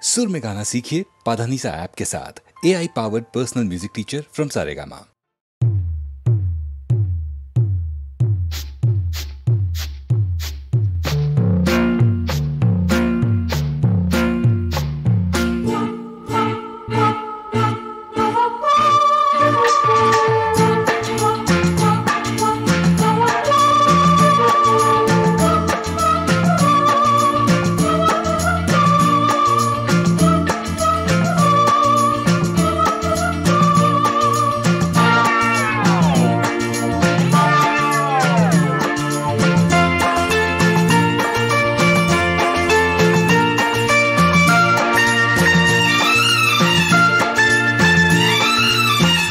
सुर में गाना सीखिए पाधानीसा ऐप के साथ। AI powered personal music teacher from Saregama.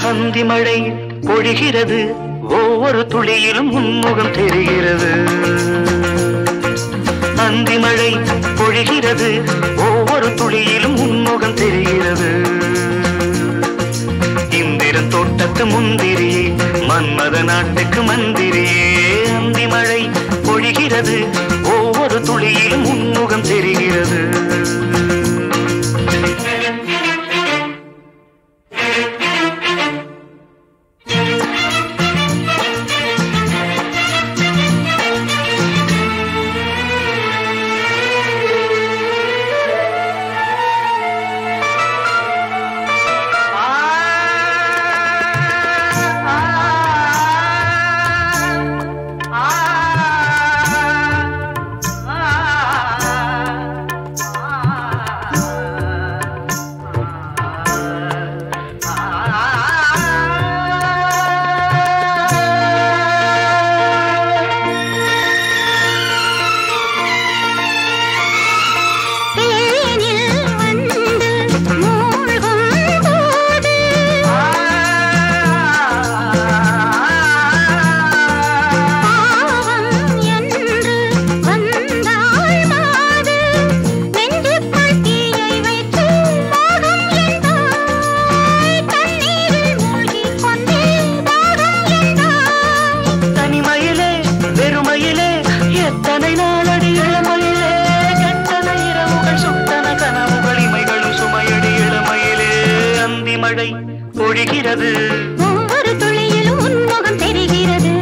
அந்தி மழை பொழிகிறது, ஒவ்வொரு துளியிலும் உன்முகம் தெரிகிறது. அந்தி மழை பொழிகிறது, ஒவ்வொரு துளியிலும் உன்முகம் தெரிகிறது. இந்திரன் தோட்டத்து முந்திரியே, மன்மத நாட்டுக்கு மந்திரியே. அந்தி மழை பொழிகிறது, ஒவ்வொரு துளியிலும் உன்முகம் தெரிகிறது. மழை பொழிகிறது, ஒவ்வொரு துளியிலும் உன்முகம் தெரிகிறது.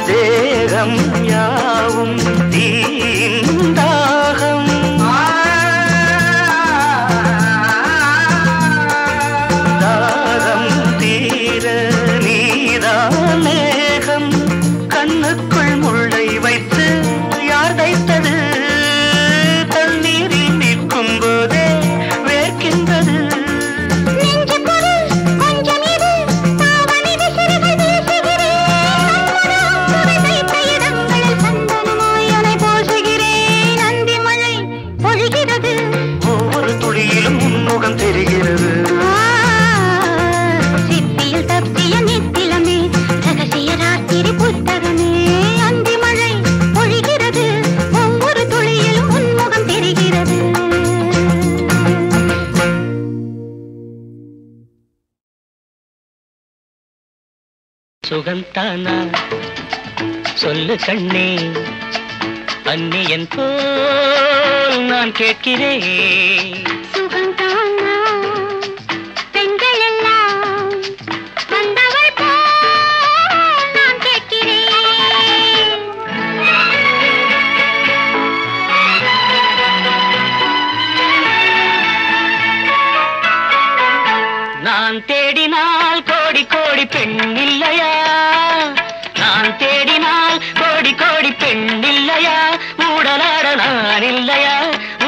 தேகம் யாவும் தீந்தாகம், தாகம் தீர நீதான் மேகம். கண்ணுக்குள் முள்ளை வைத்து யார் தைத்தது? தண்ணீரில் நிற்கும் போதே வேர்க்கின்றது. ஒவ்வொரு துளியிலும் உன்முகம் தெரிகிறது. சிப்பியில் தப்பிய நித்திலமே, ரகசிய ராத்திரி புத்தகமே. அந்தி மழை பொழிகிறது, ஒவ்வொரு துளியிலும் உன்முகம் தெரிகிறது. சுகந்தானா சொல்லு கண்ணே, அந்நியன் போல் நான் கேட்கிறேன். சுகந்தானா பெண்கள் எல்லாம் வந்தவள் போல் நான் கேட்கிறேன். நான் தேடினால் கோடி கோடி பெண் இல்லையா? நான் தேடினால் கோடி கோடி பெண் இல்லையா? ஊடலாட நான் இல்லையா?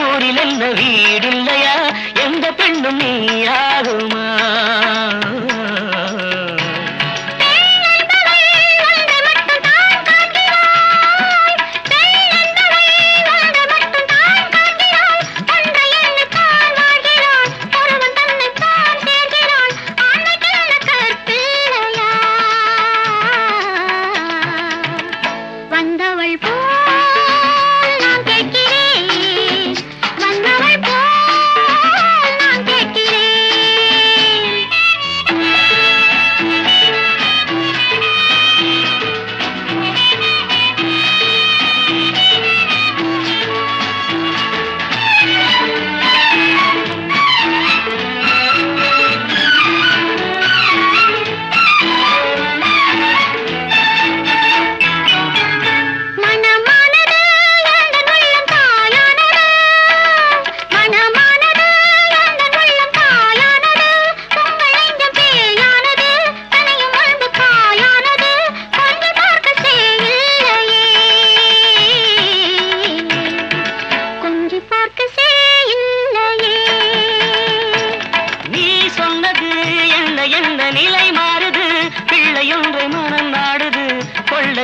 ஊரில் என்ன ஈடில்லையா எந்த பெண்ணும் நீயாகுமா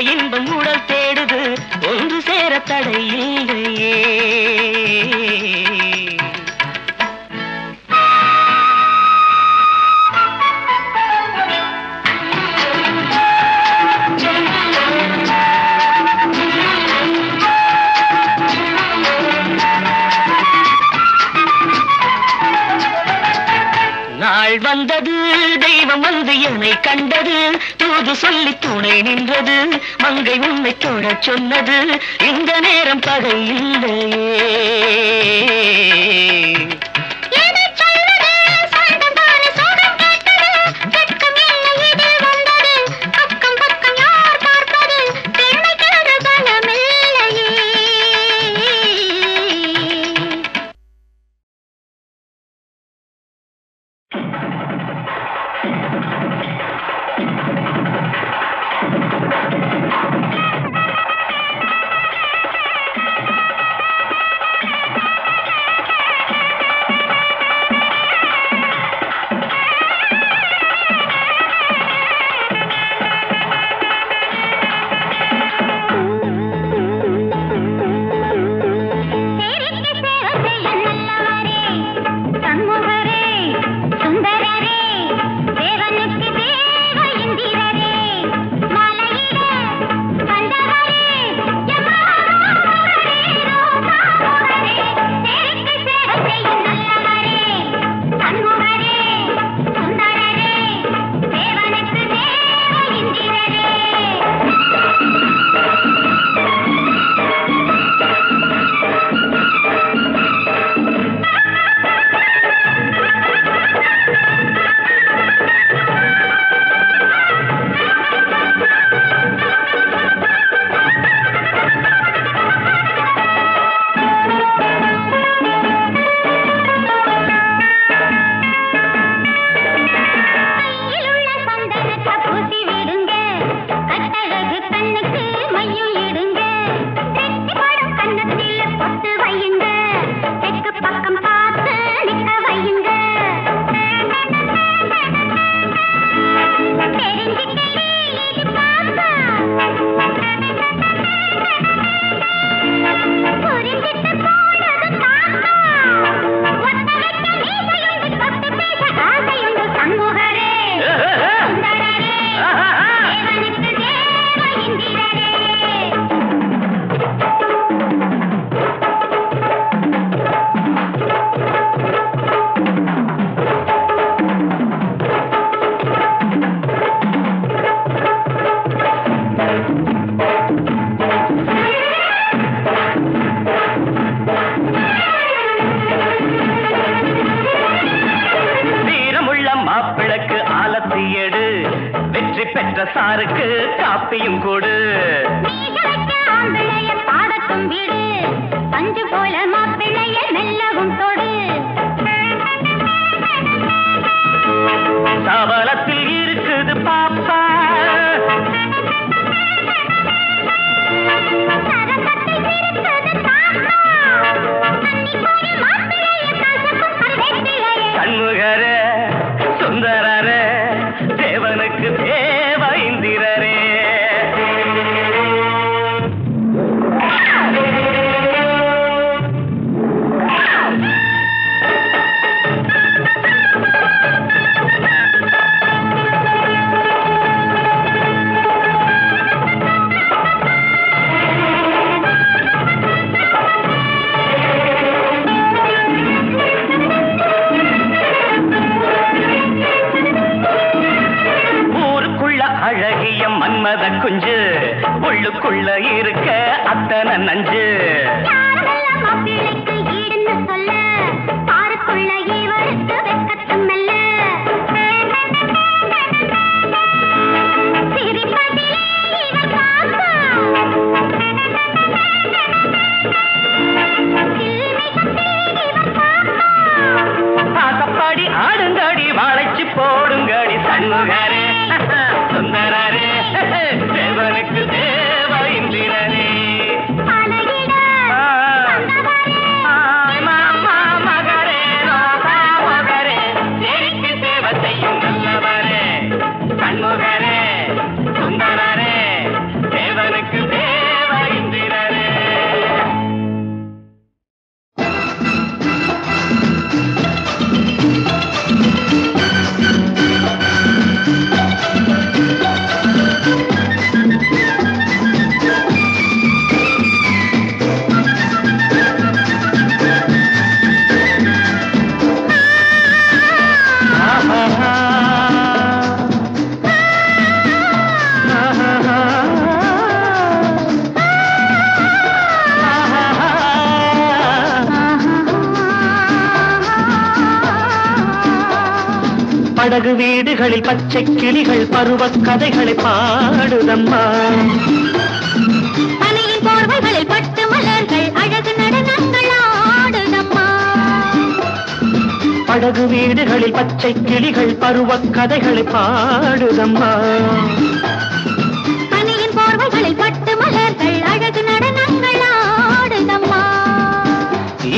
இன்பம் உடல் தேடுது ஒன்று சேர தடையில்லையே நாள் வந்தது தெய்வம் வந்து என்னை கண்டது தூது சொல்லி துணை நின்றது மங்கை உன்னை தொட சொன்னது இந்த நேரம் பகை இல்லையே சாருக்கு காப்பியும் கொடு பாடத்தும் வீடு பஞ்சு போல மாப்பிள்ளைய மெல்லவும் தொடு சபலத்தில் இருக்குது பாப்பா சரசத்தில் இருக்குது பாப்பா மாப்பிள்ளைய உள்ளுக்குள்ள இருக்க அத்தனை நஞ்சு. யாரெல்லாம் மாப்பிள்ளைக்கு ஈடுன்னு சொல்ல பாருக்குள்ள இவருக்கு வெட்கத்தும் மெல்ல. சிரிப்பதிலே இவர் பாப்பா, பாடி ஆடுங்கடி வாழைச்சு போடுங்கடி சண்முகரே சுந்தரரே தேவனுக்கு தேவ இந்திரனே. மகரே மகரே எனக்கு சேவை செய்யும் நல்லவரே சண்முகரே சுந்தரரே தேவனுக்கு தேவ இந்திரனே. படகு வீடுகளில் பச்சை கிளிகள் பருவ கதைகளை பாடுதம்மா. பனையின் போர்வைகளில் பட்டு மலர்கள் அழகு நடனங்கள் ஆடுதம்மா. படகு வீடுகளில் பச்சை கிளிகள் பருவ கதைகளை பாடுதம்மா. பனையின் போர்வைகளில் பட்டு மலர்கள் அழகு நடனங்கள் ஆடுதம்மா.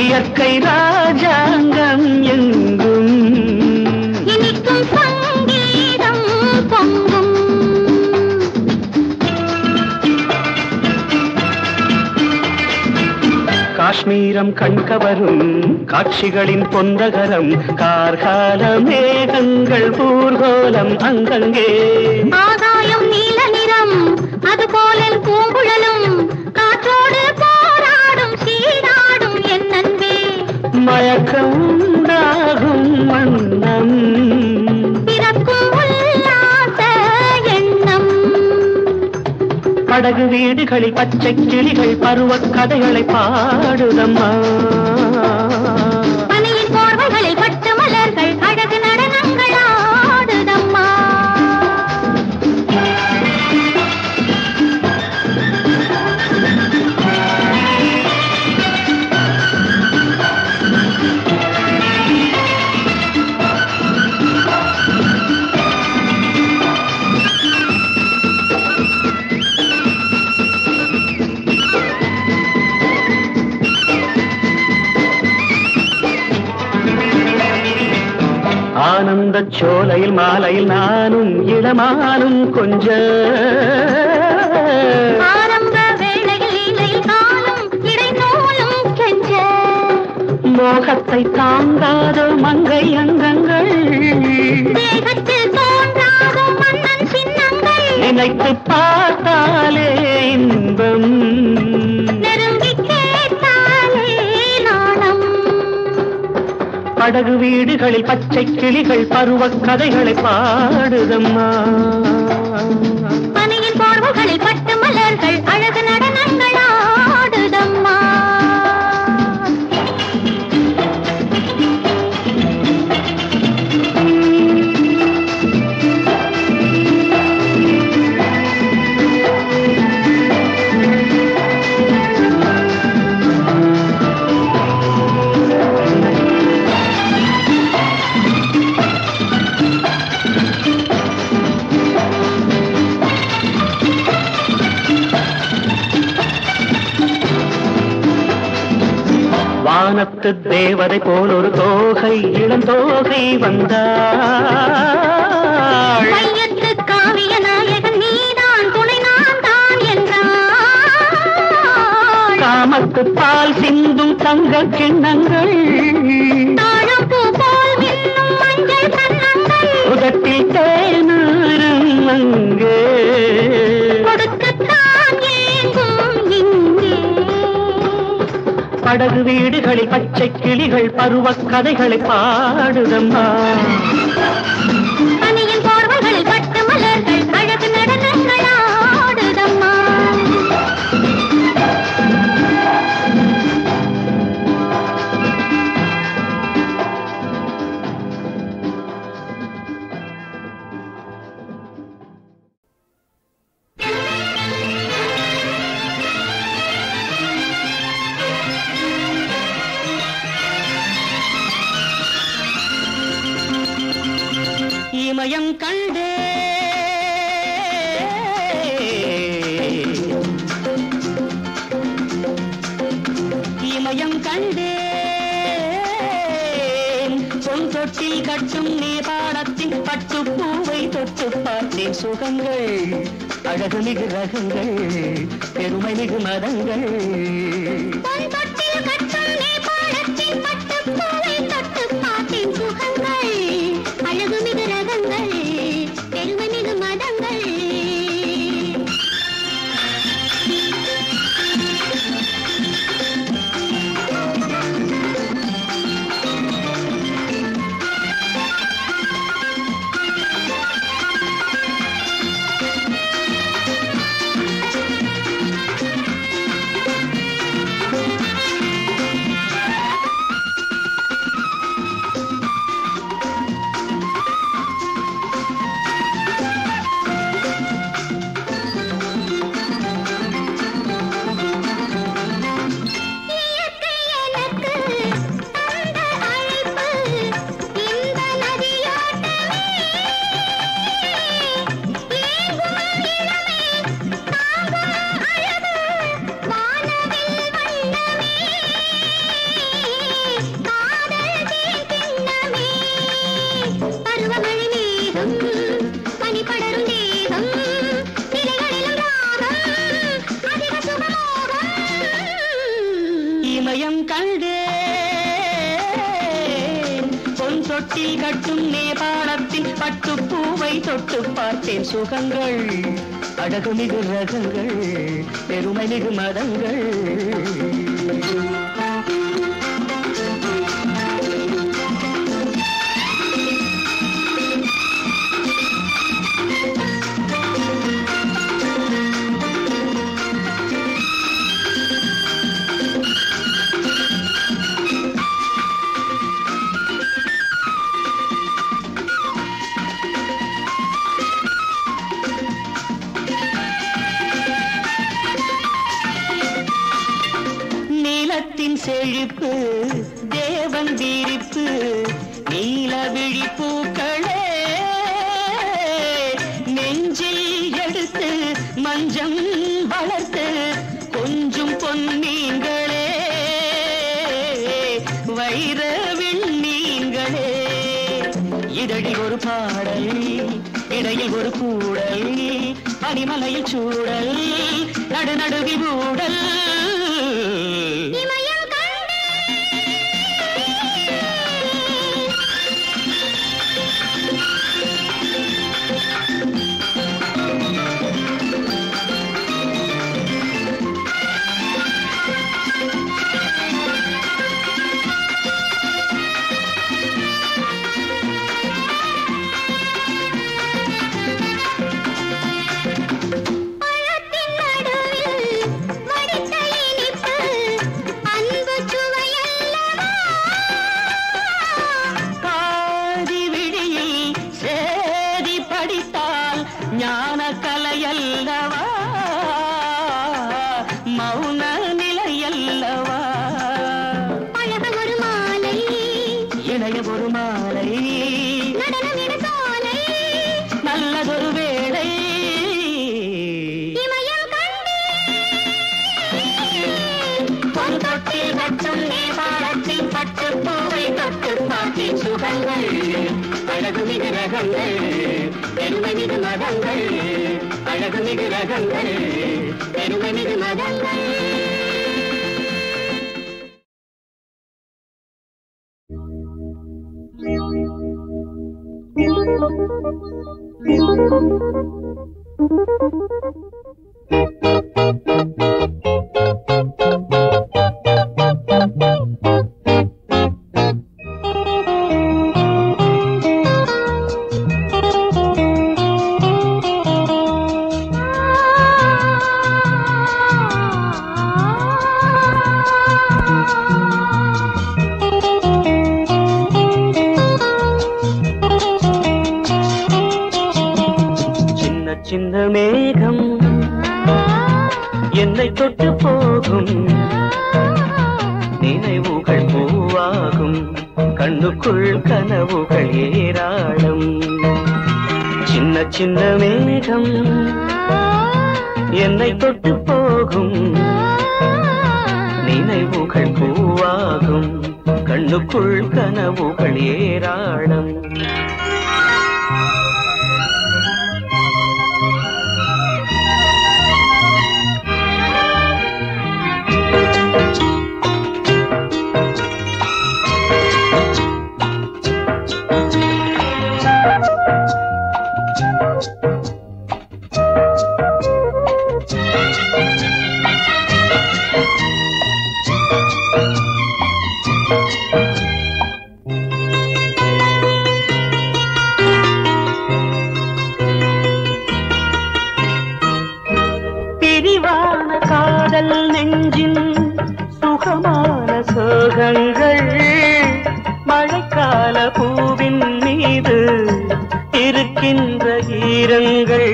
இயற்கை ராஜாங்கம் எங்கும் இனிக்கும் சங்கீதம் பொங்கும். காஷ்மீரம் கண்கவரும் காட்சிகளின் பொன்னகரம் கார்கால மேகங்கள் ஊர்கோலம் அங்கங்கே. ஆகாயம் நீல நிறம் அதுபோல பூங்குழலும் காற்றோடு போராடும் சீராடும் என் அன்பே. மயக்கம் உண்டாகும் மன்னம் பிறக்கும் உல்லாச எண்ணம். படகு வீடுகளில் பச்சை கிளிகள் பருவ கதைகளை பாடுதம்மா. பனையின் போர்வைகளில் பட்டு மலர்கள் அழகு நடனங்கள் ஆடுதம்மா. ஆனந்த சோலையில் மாலையில் நானும் இளமானும் கொஞ்ச ஆரம்ப வேளையில் இலையில் காலும் இடைநூலும் கெஞ்ச. மோகத்தை தாங்காத மங்கை அங்கங்கள் தேகத்தில் தோன்றாத மன்னன் சின்னங்கள் நினைத்து பார்த்தாலே இன்பம் நெருங்கி கேட்டாலே நாணம். படகு வீடுகளில் பச்சை கிளிகள் பருவ கதைகளை பாடுதம்மா. பனையின் போர்வைகளில் பட்டு மலர்கள் அழகு நடனங்கள் ஆடுதம்மா. வானத்து தேவதை போல் ஒரு தோகை இளந்தோகை வந்தாள். மையத்து காவிய நாயகன் நீதான் துணை நான் தான் என்றாள். காமத்து பால் சிந்தும் தங்க கிண்ணங்கள் தாழம்பூ போல் மின்னும் மஞ்சள் கன்னங்கள் உதட்டில் தேனூரும் அங்கே கொடுக்கத்தான் ஏங்கும் இங்கே. படகு வீடுகளில் பச்சை கிளிகள் பருவ கதைகளை பாடுதம்மா. பனையின் போர்வைகளில் பட்டு மலர்கள் அழகு நடனங்கள் ஆடுதம்மா. இமயம் கண்டே இமயம் கண்டே பொன் தொட்டில் கட்டும் நேபாளத்தின் பட்டுப்பூவை தொட்டு பார்த்தேன் சுகங்கள் அழகு மிகு ரகங்கள் பெருமை மிகு மதங்கள் பொன் தொட்டில் கட்டும் நேபாளத்தின் பட்டுப்பூவை தொட்டு பார்த்தேன் சுகங்கள் அழகு மிகு ரகங்கள் பெருமை மிகு மதங்கள் இமயம் கண்டேன் பொன் தொட்டில் கட்டும் நேபாளத்தின் பட்டுப்பூவை தொட்டு பார்த்தேன் சுகங்கள் அழகு மிகு ரகங்கள் பெருமை மிகு மதங்கள் செழிப்பு தேவன் வீரிப்பு நீல விழிப்பூக்களே நெஞ்சில் எடுத்து மஞ்சம் வளர்த்து கொஞ்சம் பொன்னீங்களே வைர விண்ணீங்களே இதழில் ஒரு பாடல் இடையில் ஒரு கூடல் பனிமலையில் சூடல் நடுநடுவில் ஊடல் ஞான கலையல்லவா மௌன நிலையல்லவா அழக ஒரு மாலை இளைய ஒரு மாலை நடனமிட சோலை நல்லதொரு வேளை இமயம் கண்டே பொன் தொட்டில் கட்டும் நேபாளத்தின் பட்டுப்பூவை தொட்டு பார்த்தேன் சுகங்கள் அழகு மிகு ரகங்கள் பெருமை மிகு மதங்கள் அழகு மிகு ரகங்கள் பெருமை மிகு மதங்கள் சின்ன மேகம் என்னை தொட்டு போகும் நினைவுகள் பூவாகும் கண்ணுக்குள் கனவுகள் ஏராளம் சின்ன சின்ன மேகம் என்னை தொட்டு போகும், நினைவுகள் பூவாகும், கண்ணுக்குள் கனவுகள் ஏராளம். பிரிவான காதல் நெஞ்சின் சுகமான சோகங்கள், மழைக்கால பூவின் மீது இருக்கின்ற ஈரங்கள்,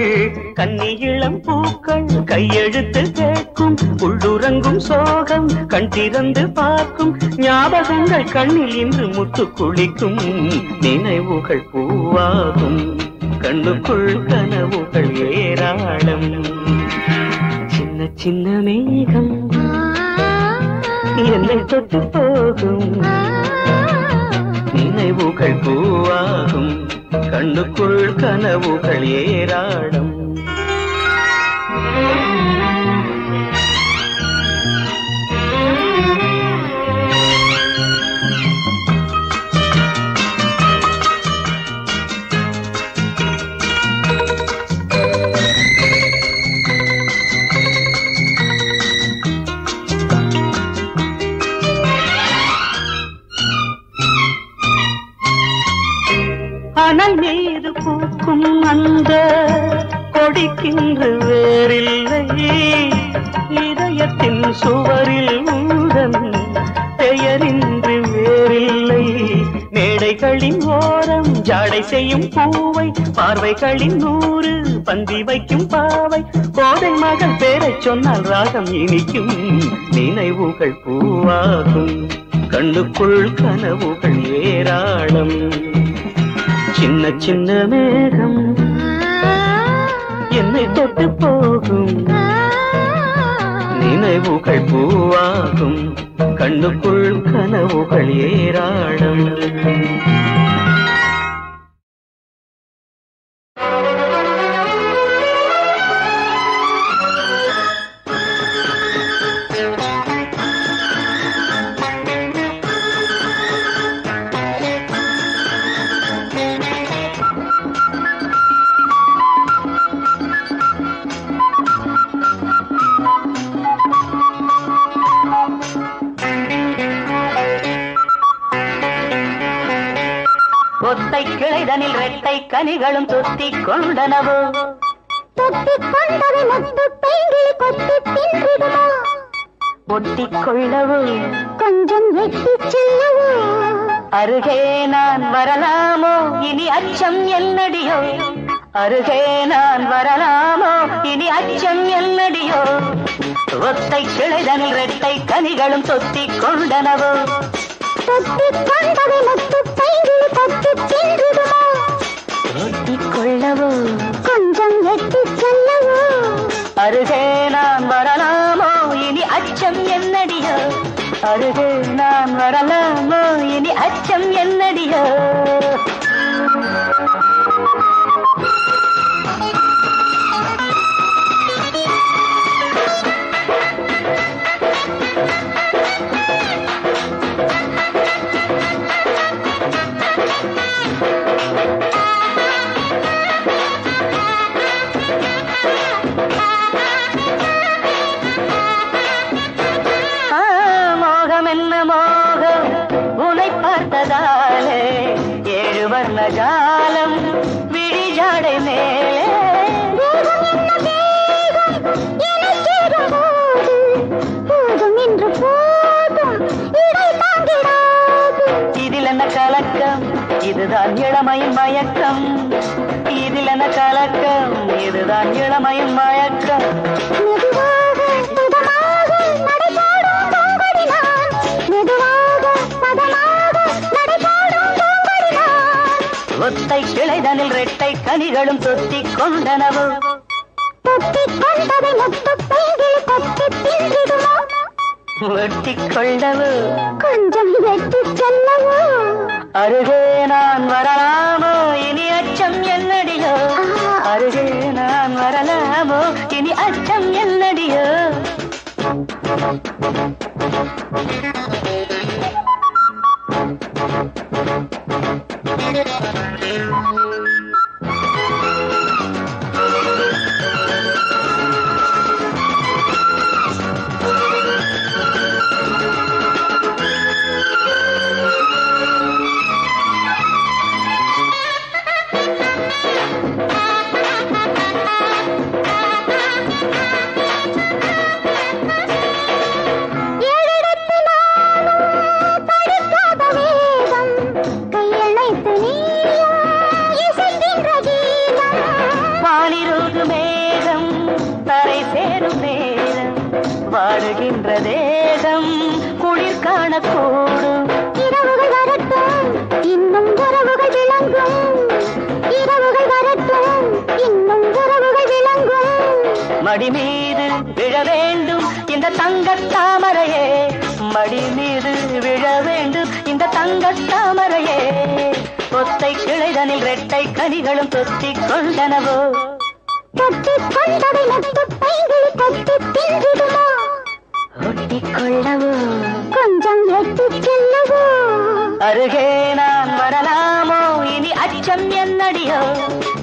கன்னி இளம் பூக்கள் கையெழுத்து கேட்கும், உள்ளுறங்கும் சோகம் கண் திறந்து பார்க்கும், ஞாபகங்கள் கண்ணில் இன்று முத்து குளிக்கும், நினைவுகள் பூவாகும், கண்ணுக்குள் கனவுகள் ஏராளம். சின்ன சின்ன மேகம் என்னை தொட்டு போகும், நினைவுகள் பூவாகும், கண்ணுக்குள் கனவுகள் ஏராளம். அனல் மீது பூக்கும் அந்த கொடிக்கின்று வேறில்லை, இதயத்தின் சுவரில் உந்தன் பெயரின்றி வேறில்லை, மேடைகளின் ஓரம் ஜாடை செய்யும் பூவை, பார்வைகளின் 100 பந்தி வைக்கும் பாவை, கோதை மகள் பேரை சொன்னால் ராகம் இனிக்கும், நினைவுகள் பூவாகும், கண்ணுக்குள் கனவுகள் ஏராளம். சின்ன சின்ன மேகம் என்னை தொட்டு போகும், நினைவுகள் பூவாகும், கண்ணுக்குள் கனவுகள் ஏராளம். ஒத்தை கிளைதனில் ரெட்டை கனிகளும் தொத்திக் கொண்டனவோ, தொத்திக் கொண்டவை முத்து பெண்கிளி கொத்தி தின்றிடுமோ, ஒட்டிக் கொள்ளவோ கொஞ்சம் எட்டிச் செல்லவோ, அருகே நான் வரலாமோ இனி அச்சம் என்னடியோ, அருகே நான் வரலாமோ இனி அச்சம் என்னடியோ, ஒத்தை கிளைதனில் ரெட்டை கனிகளும் தொத்திக் கொண்டனவோ, தொத்திக் கொண்டவை முத்து பெண்கிளி கொத்தி தின்றிடுமோ, ஒட்டிக் கொள்ளவோ கொஞ்சம் எட்டிச் செல்லவோ, அருகே நான் வரலாமோ இனி அச்சம் என்னடியோ, அருகே நான் வரலாமோ இனி அச்சம் என்னடியோ. ஜாலம் விழிஜாடை மேலே இதில் என்ன கலக்கம், இதுதான் இளமையின் மயக்கம், இதில் என்ன கலக்கம், இதுதான் இளமையின் மயக்கம். ஒத்தை கிளைதனில் ரெட்டை கனிகளும் தொத்திக் கொண்டனவோ தொத்திக் கொண்டதை முத்துப் பைங்கில் கொத்தித் தின்றிடுமோ வெட்டிக் கொள்ளவோ கொஞ்சம் வெட்டிச் செல்லவோ அருகே நான் வரலாமோ இனி அச்சம் என்னடியோ அருகே நான் வரலாமோ இனி அச்சம் என்னடியோ வாடுகின்ற தேகம் குளிர் காணக்கூடும் இரவுகள் வரட்டும் இன்னும் உறவுகள் விளங்கும் இரவுகள் வரட்டும் இன்னும் உறவுகள் விளங்கும் மடி மீது விழ வேண்டும் இந்த தங்கத் தாமரையே மடி மீது விழ வேண்டும் இந்த தங்கத் தாமரையே ஒத்தை கிளைதனில் ரெட்டை கனிகளும் தொத்திக் கொண்டனவோ தொத்திக் கொண்டதை முத்துப் பைங்கில் கொத்தித் தின்றிடுமோ ஒட்டிக் கொள்ளவோ கொஞ்சம் வெட்டிச் செல்லவோ அருகே நான் வரலாமோ இனி அச்சம் என்னடியோ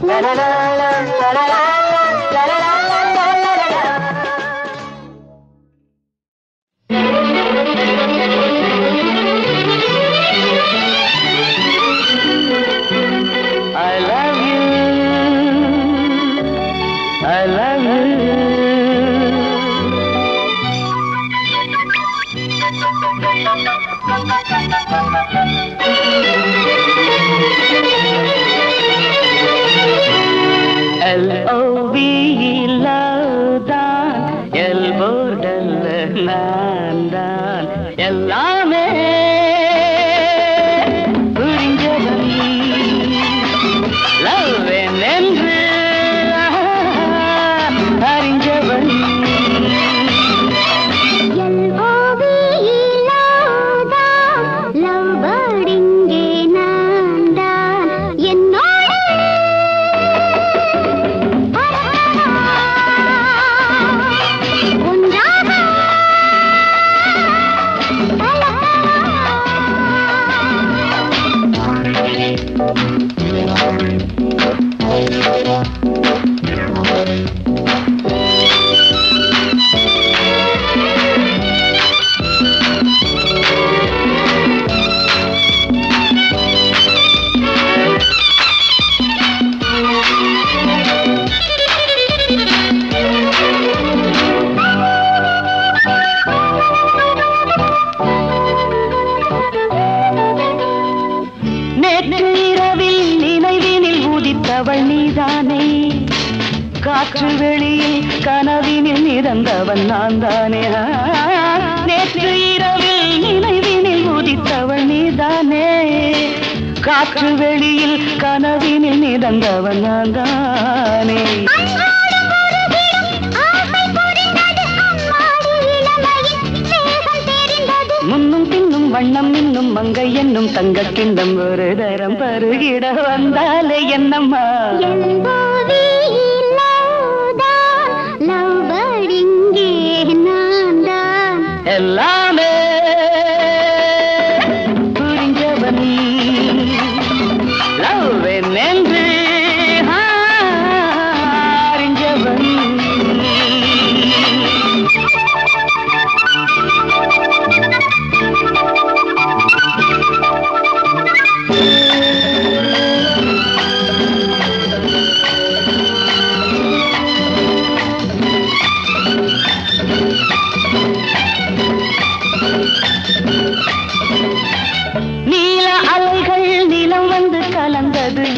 லலலாலா, லலலாலா, லலலாலா, லலலாலா. I love you, I love you. L-O-V-E love தான் எல்போர்டல்ல நான் தான் எல்லாமே புரிஞ்சவன் லவ் என்று அறிஞ்சவன் காற்று வெளியில் கனவினில் மிதந்தவன் நான் தானே நேற்று இரவில் நினைவினில் உதித்தவள் நீதானே காற்று வெளியில் கனவினில் மிதந்தவன் நான் தானே முன்னும் பின்னும் வண்ணம் இன்னும் மங்கை என்னும் தங்க கிண்ணம் ஒரு தரம் பருகிட வந்தாலே என்னம்மா எல்லாமே புரிஞ்சவன் லவ் என்று அறிஞ்சவன்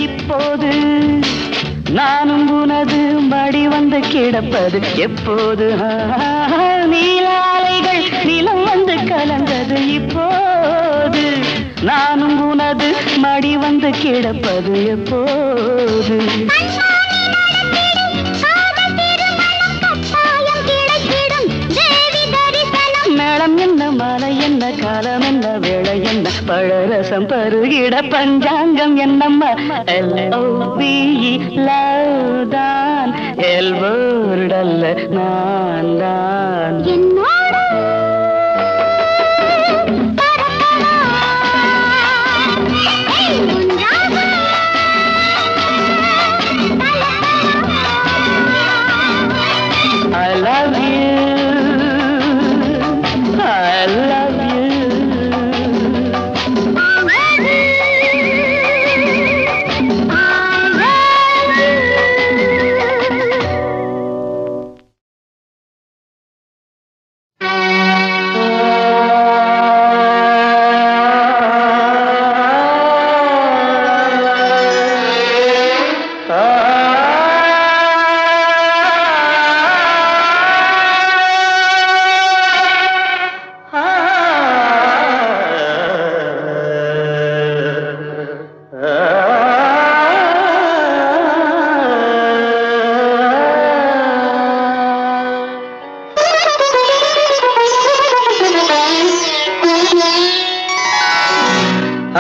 இப்போது நானும் உனது மடி வந்து கிடப்பது எப்போது நீலாலைகள் நிலம் வந்து கலந்தது இப்போது நானும் உனது மடி வந்து கிடப்பது எப்போது? மேளம் என்ன மலை என்ன காலம் என்ன வேளை என்ன பழரசம் பருகிட பஞ்சாங்கம் என்னம்மா LOVE லவ் தான் எல்வோர்டல்ல நான் தான் I love you. I love you.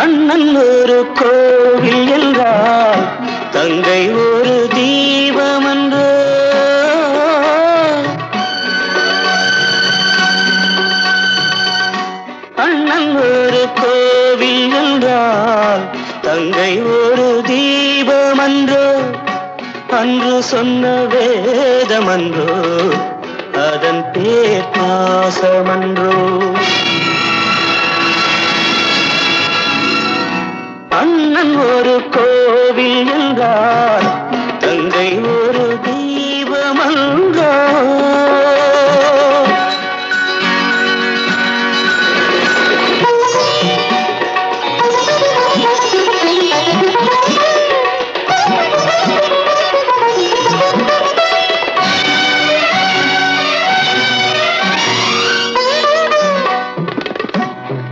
அண்ணன் ஒரு கோவில் என்றால் தங்கை ஒரு தீபம் என்றோ அண்ணன் ஒரு கோவில் என்றால் தங்கை ஒரு தீபம் என்றோ அன்று சொன்ன வேதமன்றோ அதன் பேர் பாசமன்றோ அண்ணன் ஒரு கோவில் என்றால் தங்கை ஒரு தீபமன்றோ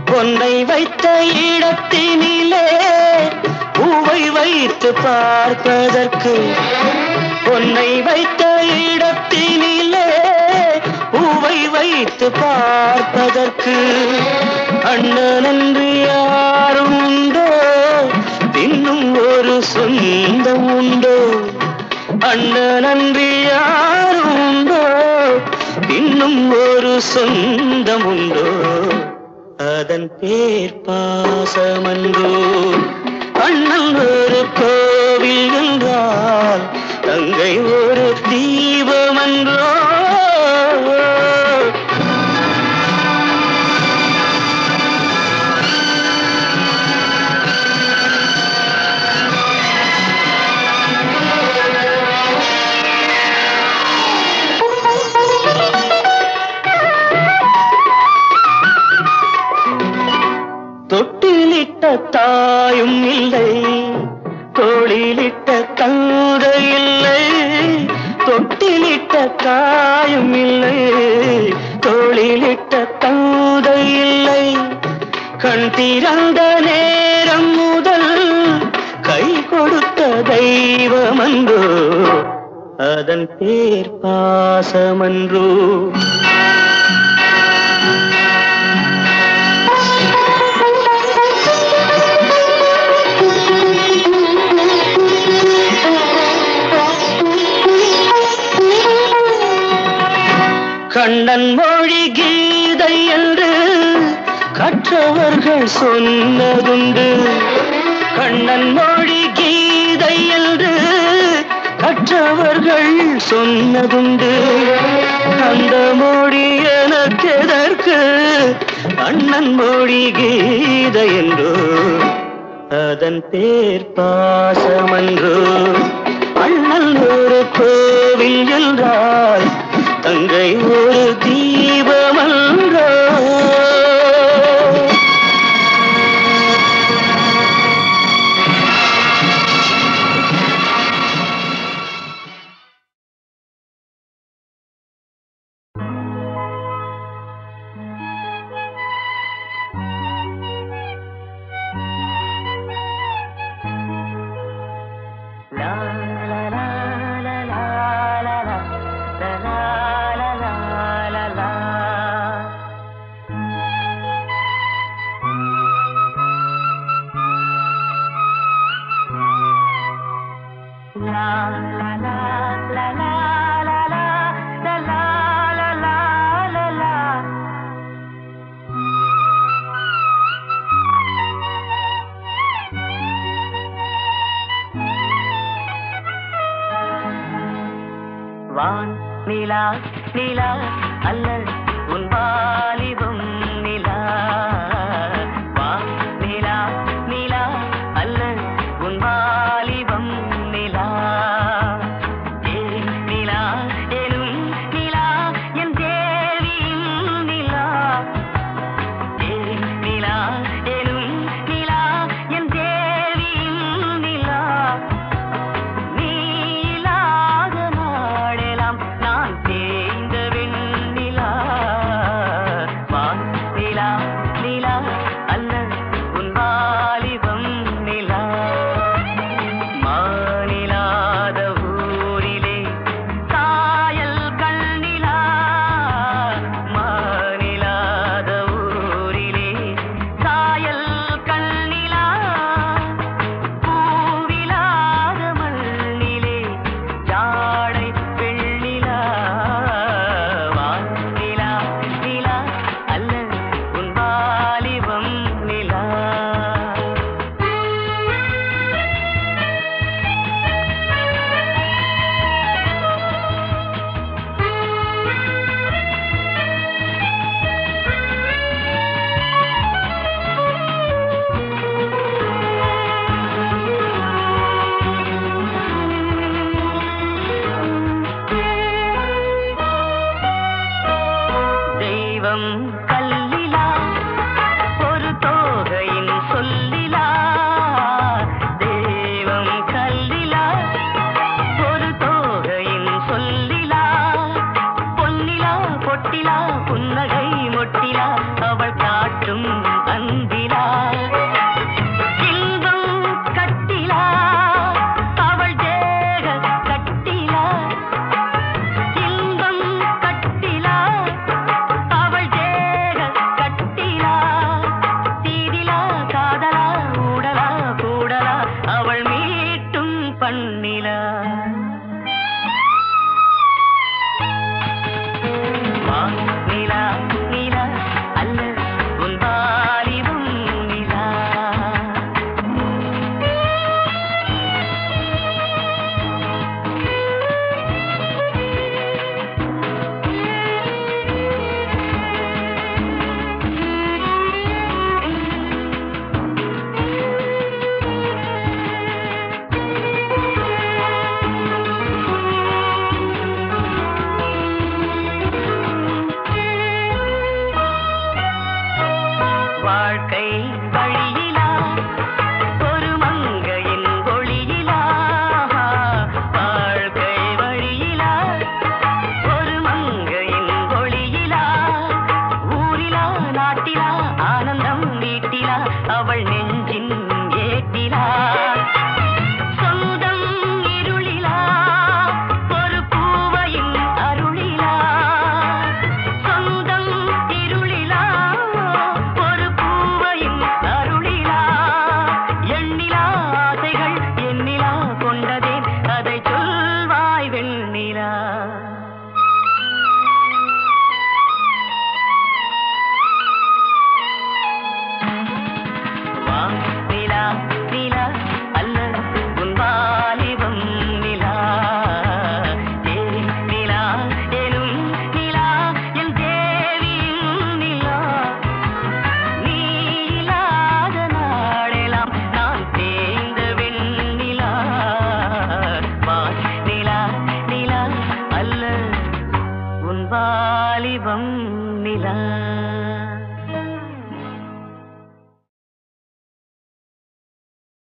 பொன்னை வைத்த இடத்தினிலே பூவை வைத்து பார்ப்பதற்கு பொன்னை வைத்த இடத்தினிலே பூவை வைத்து பார்ப்பதற்கு அண்ணன் என்று யாரும் உண்டோ இன்னும் ஒரு சொந்தம் உண்டோ அண்ணன் என்று யாரும் உண்டோ இன்னும் ஒரு சொந்தம் உண்டோ அதன் பேர் பாசமன்றோ அண்ணன் ஒரு கோவில் என்றால் தங்கை ஒரு தீபமன்றோ தொட்டிலிட்ட தாயும் இல்லை தோளிலிட்ட தந்தை இல்லை தொட்டிலிட்ட தாயும் இல்லை தோளிலிட்ட தந்தை இல்லை கண் திறந்த நேரம் முதல் கை கொடுத்த தெய்வமன்றோ அதன் பேர் பாசமன்றோ கண்ணன் மொழி கீதை என்று கற்றவர்கள் சொன்னதுண்டு கண்ணன் மொழி கீதை என்று கற்றவர்கள் சொன்னதுண்டு அந்த மொழி எனக்கெதற்கு அண்ணன் மொழி கீதை என்றோ அதன் பேர் பாசமன்றோ அண்ணன் ஒரு கோவில் என்றால் தங்கை ஒரு தீபமன்றோ வான் நிலா நிலா அல்ல உன் வாலி